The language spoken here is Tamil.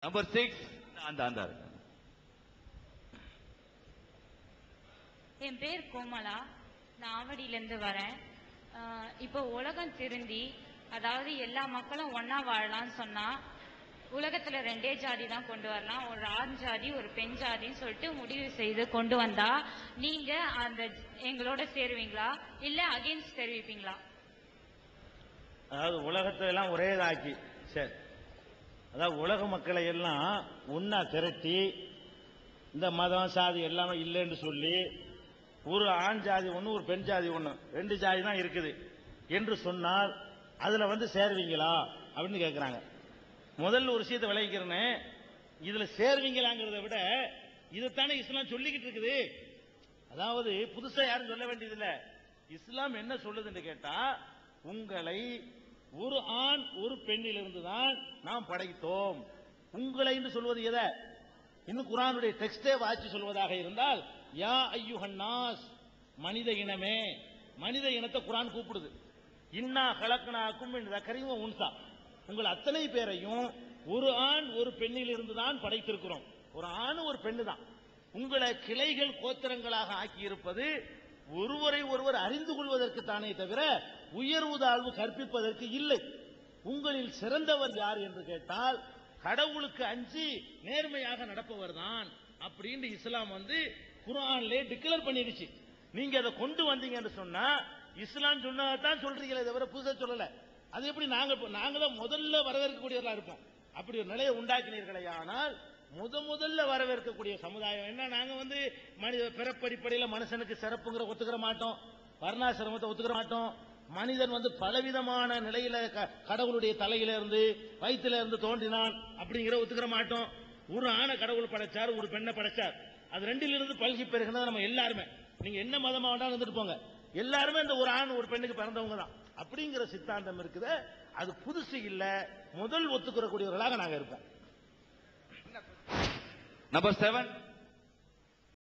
நம்பர் 6 அந்த என் பேர் கோமலா, நான் ஆவடியிலேருந்து வரேன். இப்போ உலகம் திருந்தி, அதாவது எல்லா மக்களும் ஒன்னா வாழலாம்னு சொன்னா உலகத்துல 2 ஜாதி தான் கொண்டு வரலாம், ஒரு ஆண் ஜாதி ஒரு பெண் ஜாதின்னு சொல்லிட்டு முடிவு செய்து கொண்டு வந்தா நீங்க அந்த எங்களோட சேருவீங்களா இல்ல அகைன்ஸ்ட் தெரிவிப்பீங்களா? அதாவது உலகத்தை எல்லாம் ஒரே தாக்கி சரி, அதாவது உலக மக்களை எல்லாம் ஒன்னா திரட்டி இந்த மதம் சாதி எல்லாமே இல்லைன்னு சொல்லி ஒரு ஆண் ஜாதி ஒன்று ஒரு பெண் ஜாதி ஒன்று 2 ஜாதி தான் இருக்குது என்று சொன்னால் அதுல சேருவீங்களா அப்படின்னு கேட்கிறாங்க. முதல்ல ஒரு விஷயத்தை விளைவிக்கிறேன்னு, இதுல சேருவீங்களாங்கிறத விட இதைத்தானே இஸ்லாம் சொல்லிக்கிட்டு இருக்குது. அதாவது புதுசா யாரும் சொல்ல வேண்டியதில்லை. இஸ்லாம் என்ன சொல்லுதுன்னு கேட்டா, உங்களை ஒரு ஆண் ஒரு பெண்ணிலிருந்து தான் நாம் படைத்தோம். உங்களை என்று சொல்வது எதை? இன்னும் குர்ஆனுடைய டெக்ஸ்டே வாசி சொல்வதாக இருந்தால் யா அய்யுஹன்னாஸ், மனித இனமே. மனித இனத்தை குர்ஆன் கூப்பிடுது. இன்னா கலக்னாக்கும் மின் ذكرٍ وأنثى, உங்கள் அத்தனை பேரையும் ஒரு ஆண் ஒரு பெண்ணில் இருந்து தான் படைத்திருக்கிறோம். ஒரு ஆண் ஒரு பெண்ணு தான். உங்களை கிளைகள் கோத்திரங்களாக ஆக்கி இருப்பது ஒருவரை ஒருவர் அறிந்து கொள்வதற்கு தானே தவிர உயர்வு தாழ்வு கற்பிப்பதற்கு இல்லை. உங்களில் சிறந்தவர் யார் என்று கேட்டால் கடவுளுக்கு அஞ்சி நேர்மையாக நடப்பவர் தான் அப்படின்னு இஸ்லாம் குர்ஆன்ல டிக்ளேர் பண்ணிடுச்சு. நீங்க அதை கொண்டு வந்தீங்க என்று சொன்னா இஸ்லாம் சொன்னதான் சொல்றீங்களே தவிர புதுசா சொல்லல. அது எப்படி நாங்க தான் முதல்ல வரவேற்கக்கூடியவர்களா இருப்போம். அப்படி ஒரு நிலையை உண்டாக்கினீர்களே, ஆனால் முதல்ல வரவேற்கக்கூடிய சமுதாயம் என்ன? நாங்க மனித பிறப்படிப்படையில் மனுஷனுக்கு சிறப்புங்கிற ஒத்துக்கிற மாட்டோம், வர்ணாசிரமத்தை ஒத்துக்கிற மாட்டோம். மனிதன் பலவிதமான நிலையில கடவுளுடைய தலையில இருந்து வயிற்றுல இருந்து தோன்றினான் அப்படிங்கிற ஒத்துக்கிற மாட்டோம். ஒரு ஆணை கடவுள் படைச்சார், ஒரு பெண்ணை படைச்சார். அது 2லிருந்து பல்கி பெறுகிறது நம்ம எல்லாருமே. நீங்க என்ன மதமா வேண்டாம் இருந்துட்டு போங்க, எல்லாருமே இந்த ஒரு ஆண் ஒரு பெண்ணுக்கு பிறந்தவங்க தான் அப்படிங்கிற சித்தாந்தம் இருக்குது. அது புதுசு இல்ல, முதல் ஒத்துக்கிறக்கூடியவர்களாக நாங்க இருப்போம். நம்பர் 7